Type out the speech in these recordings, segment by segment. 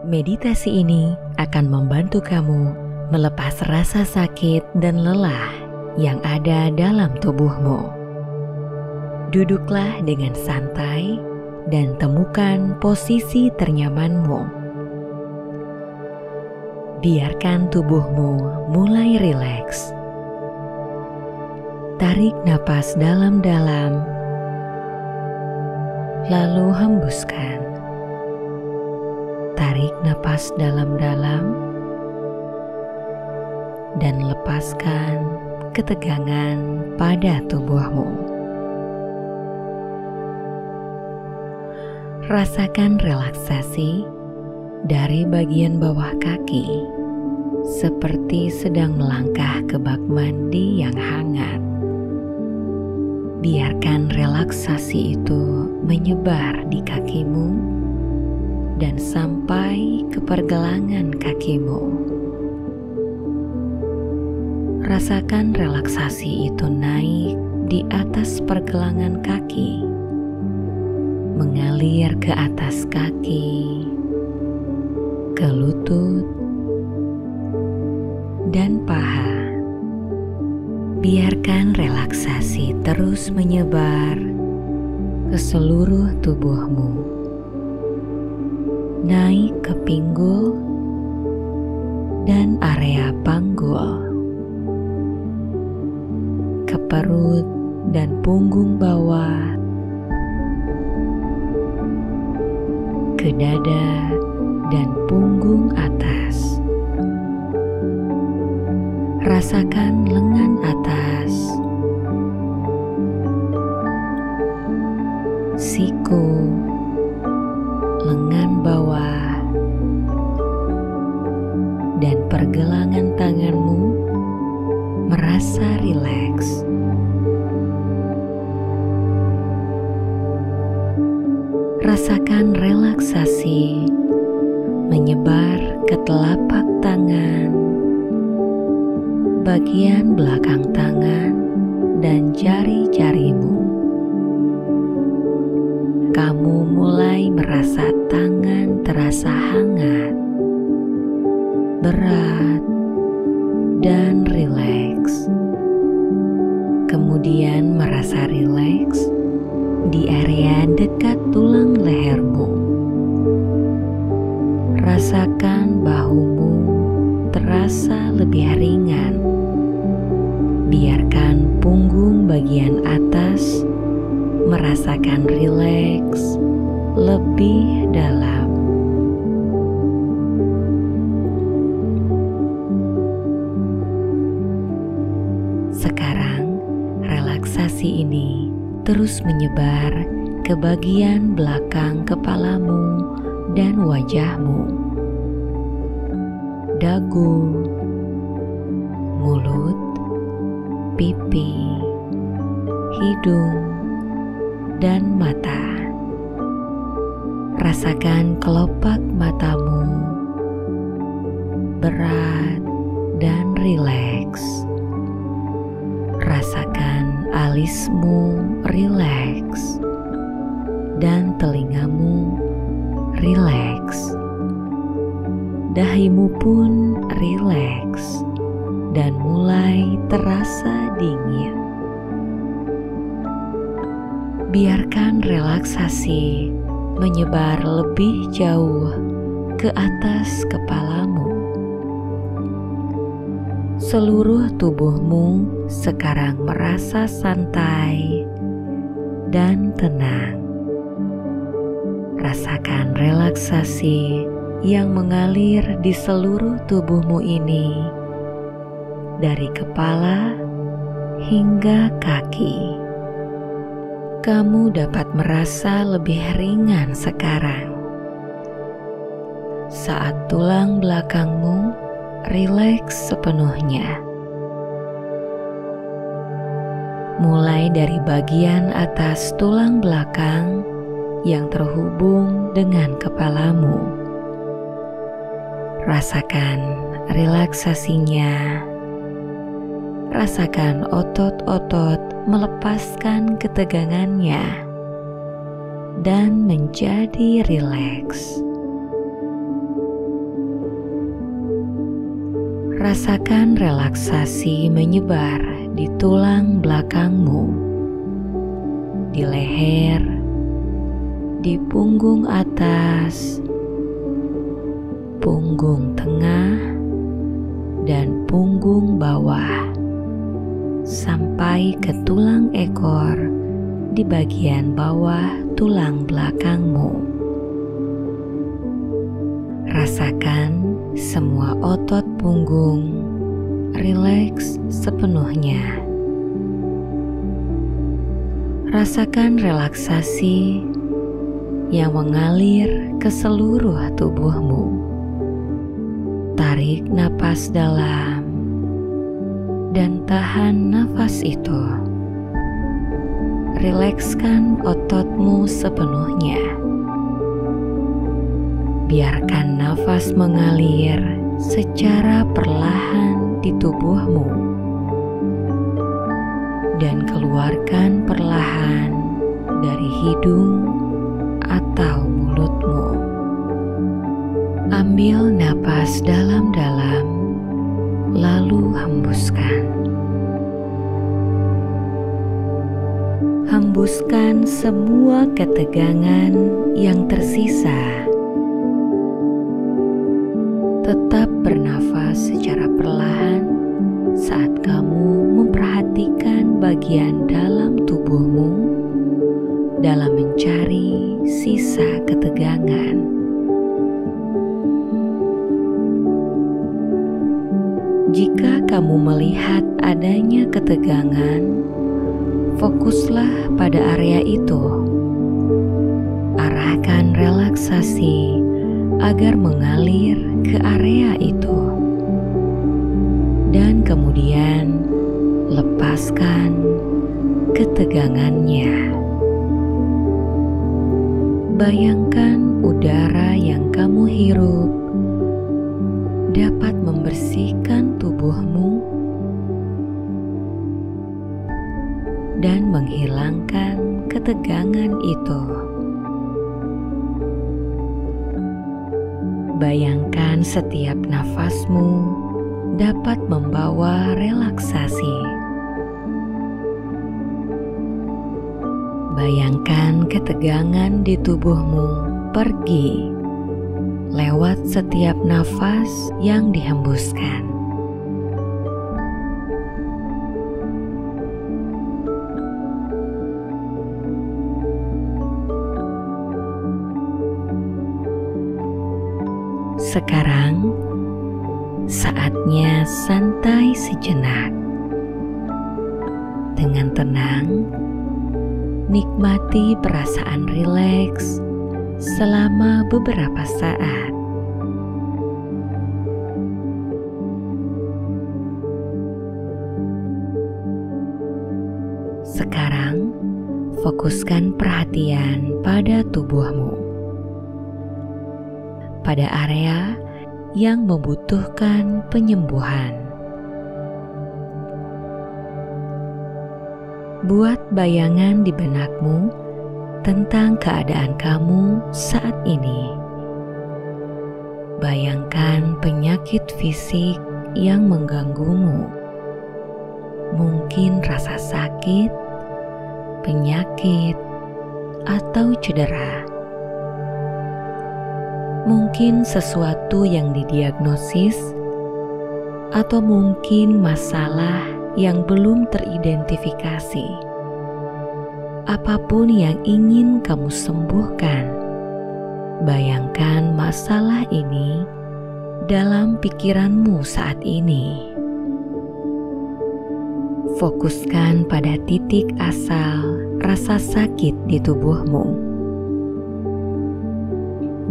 Meditasi ini akan membantu kamu melepas rasa sakit dan lelah yang ada dalam tubuhmu. Duduklah dengan santai dan temukan posisi ternyamanmu. Biarkan tubuhmu mulai rileks. Tarik napas dalam-dalam, lalu hembuskan. Tarik napas dalam-dalam dan lepaskan ketegangan pada tubuhmu. Rasakan relaksasi dari bagian bawah kaki, seperti sedang melangkah ke bak mandi yang hangat. Biarkan relaksasi itu menyebar di kakimu dan sampai ke pergelangan kakimu. Rasakan relaksasi itu naik di atas pergelangan kaki, mengalir ke atas kaki, ke lutut, dan paha. Biarkan relaksasi terus menyebar ke seluruh tubuhmu, naik ke pinggul dan area panggul, ke perut dan punggung bawah, ke dada dan punggung atas. Rasakan lengan atas, siku, lengan bawah, dan pergelangan tanganmu merasa rileks. Rasakan relaksasi menyebar ke telapak tangan, bagian belakang tangan, dan jari-jarimu. Kamu mulai merasa tangan terasa hangat, berat, dan rileks. Kemudian merasa rileks di area dekat tulang lehermu. Rasakan bahumu terasa lebih ringan. Biarkan punggung bagian atas merasakan rileks lebih dalam. Sekarang, relaksasi ini terus menyebar ke bagian belakang kepalamu dan wajahmu, dagu, mulut, pipi, hidung, dan mata. Rasakan kelopak matamu berat dan rileks. Rasakan alismu rileks dan telingamu rileks. Dahimu pun rileks dan mulai terasa dingin. Biarkan relaksasi menyebar lebih jauh ke atas kepalamu. Seluruh tubuhmu sekarang merasa santai dan tenang. Rasakan relaksasi yang mengalir di seluruh tubuhmu ini, dari kepala hingga kaki. Kamu dapat merasa lebih ringan sekarang saat tulang belakangmu rileks sepenuhnya. Mulai dari bagian atas tulang belakang yang terhubung dengan kepalamu. Rasakan relaksasinya. Rasakan otot-otot melepaskan ketegangannya dan menjadi rileks. Rasakan relaksasi menyebar di tulang belakangmu, di leher, di punggung atas, punggung tengah, dan punggung bawah, sampai ke tulang ekor di bagian bawah tulang belakangmu. Rasakan semua otot punggung rileks sepenuhnya. Rasakan relaksasi yang mengalir ke seluruh tubuhmu. Tarik napas dalam dan tahan nafas itu. Rilekskan ototmu sepenuhnya. Biarkan nafas mengalir secara perlahan di tubuhmu dan keluarkan perlahan dari hidung atau mulutmu. Ambil napas dalam-dalam, lalu hembuskan. Hembuskan semua ketegangan yang tersisa. Tetap bernafas secara perlahan saat kamu memperhatikan bagian dalam tubuhmu dalam mencari sisa ketegangan. Jika kamu melihat adanya ketegangan, fokuslah pada area itu. Arahkan relaksasi agar mengalir ke area itu. Dan kemudian lepaskan ketegangannya. Bayangkan udara yang kamu hirup dapat membersihkan tubuhmu dan menghilangkan ketegangan itu. Bayangkan setiap nafasmu dapat membawa relaksasi. Bayangkan ketegangan di tubuhmu pergi lewat setiap nafas yang dihembuskan. Sekarang, saatnya santai sejenak. Dengan tenang, nikmati perasaan rileks selama beberapa saat. Sekarang, fokuskan perhatian pada tubuhmu, pada area yang membutuhkan penyembuhan. Buat bayangan di benakmu tentang keadaan kamu saat ini. Bayangkan penyakit fisik yang mengganggumu. Mungkin rasa sakit, penyakit, atau cedera. Mungkin sesuatu yang didiagnosis, atau mungkin masalah yang belum teridentifikasi. Apapun yang ingin kamu sembuhkan, bayangkan masalah ini dalam pikiranmu saat ini. Fokuskan pada titik asal rasa sakit di tubuhmu.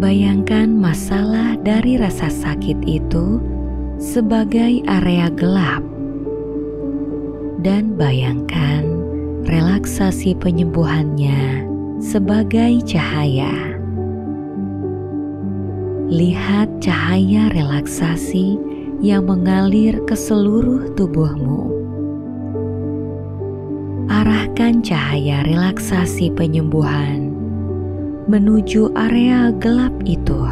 Bayangkan masalah dari rasa sakit itu sebagai area gelap, dan bayangkan relaksasi penyembuhannya sebagai cahaya. Lihat cahaya relaksasi yang mengalir ke seluruh tubuhmu. Arahkan cahaya relaksasi penyembuhan menuju area gelap itu.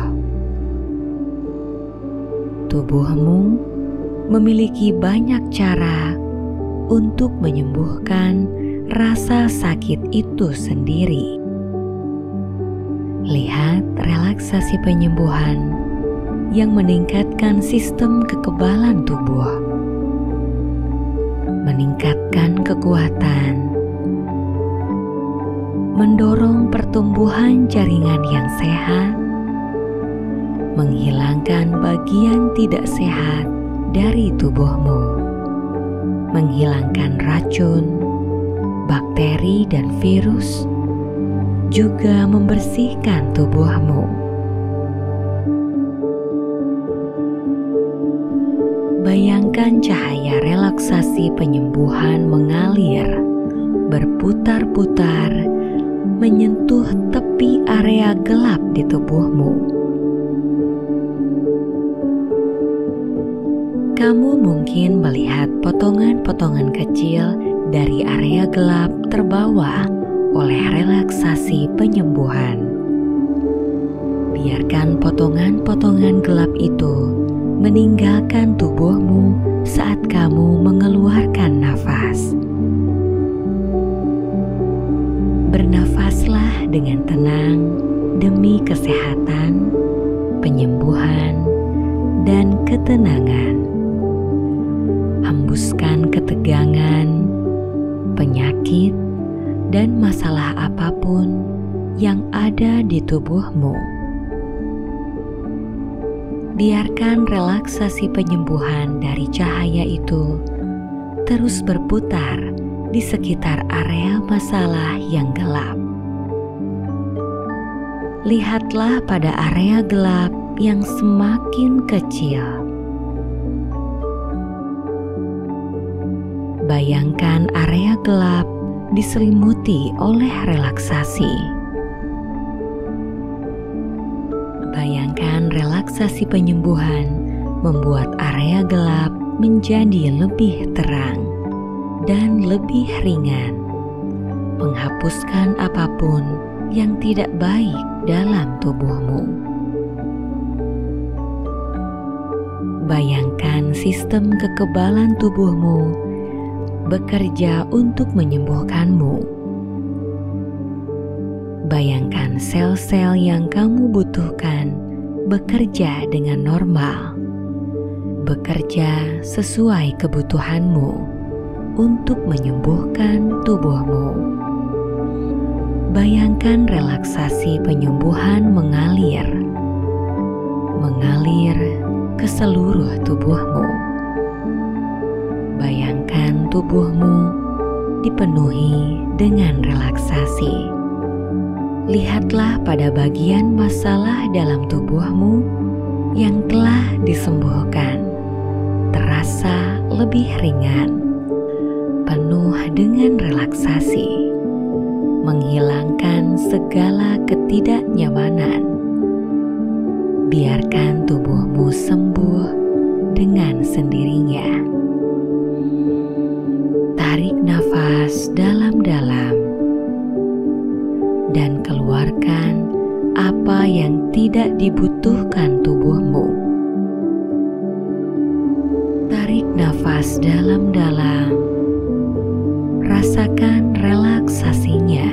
Tubuhmu memiliki banyak cara untuk menyembuhkan rasa sakit itu sendiri. Lihat relaksasi penyembuhan yang meningkatkan sistem kekebalan tubuh, meningkatkan kekuatan, mendorong pertumbuhan jaringan yang sehat, menghilangkan bagian tidak sehat dari tubuhmu, menghilangkan racun, bakteri, dan virus, juga membersihkan tubuhmu. Bayangkan cahaya relaksasi penyembuhan mengalir, berputar-putar, menyentuh tepi area gelap di tubuhmu. Kamu mungkin melihat potongan-potongan kecil dari area gelap terbawa oleh relaksasi penyembuhan. Biarkan potongan-potongan gelap itu meninggalkan tubuhmu saat kamu mengeluarkan nafas. Bernafaslah dengan tenang demi kesehatan, penyembuhan, dan ketenangan. Hembuskan ketegangan, penyakit, dan masalah apapun yang ada di tubuhmu. Biarkan relaksasi penyembuhan dari cahaya itu terus berputar di sekitar area masalah yang gelap. Lihatlah pada area gelap yang semakin kecil. Bayangkan area gelap diselimuti oleh relaksasi. Bayangkan relaksasi penyembuhan membuat area gelap menjadi lebih terang dan lebih ringan, menghapuskan apapun yang tidak baik dalam tubuhmu. Bayangkan sistem kekebalan tubuhmu bekerja untuk menyembuhkanmu. Bayangkan sel-sel yang kamu butuhkan bekerja dengan normal, bekerja sesuai kebutuhanmu untuk menyembuhkan tubuhmu. Bayangkan relaksasi penyembuhan mengalir ke seluruh tubuhmu. Bayangkan tubuhmu dipenuhi dengan relaksasi. Lihatlah pada bagian masalah dalam tubuhmu yang telah disembuhkan, terasa lebih ringan, penuh dengan relaksasi, menghilangkan segala ketidaknyamanan. Biarkan tubuhmu sembuh dengan sendirinya. Tarik nafas dalam-dalam dan keluarkan apa yang tidak dibutuhkan tubuhmu. Tarik nafas dalam-dalam, rasakan relaksasinya.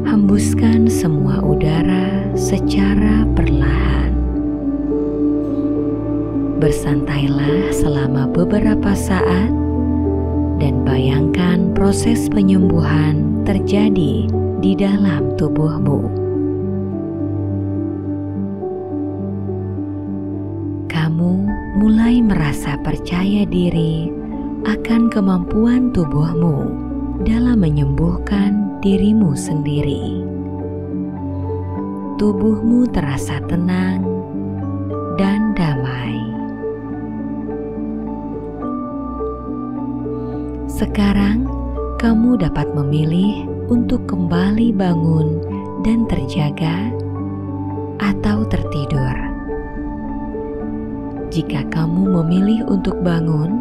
Hembuskan semua udara secara perlahan. Bersantailah selama beberapa saat dan bayangkan proses penyembuhan terjadi di dalam tubuhmu. Kamu mulai merasa percaya diri akan kemampuan tubuhmu dalam menyembuhkan dirimu sendiri. Tubuhmu terasa tenang dan damai. Sekarang, kamu dapat memilih untuk kembali bangun dan terjaga atau tertidur. Jika kamu memilih untuk bangun,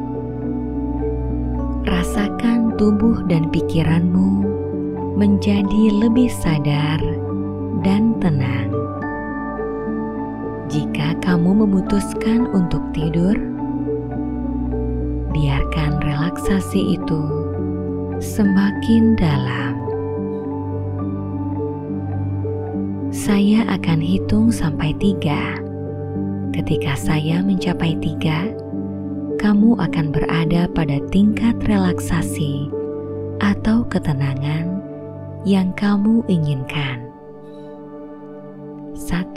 rasakan tubuh dan pikiranmu menjadi lebih sadar dan tenang. Jika kamu memutuskan untuk tidur, biarkan relaksasi itu semakin dalam. Saya akan hitung sampai 3. Ketika saya mencapai 3, kamu akan berada pada tingkat relaksasi atau ketenangan yang kamu inginkan. 1,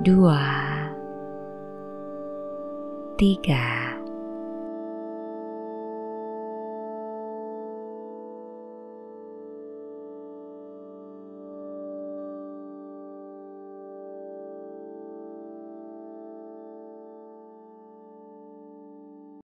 2, 3.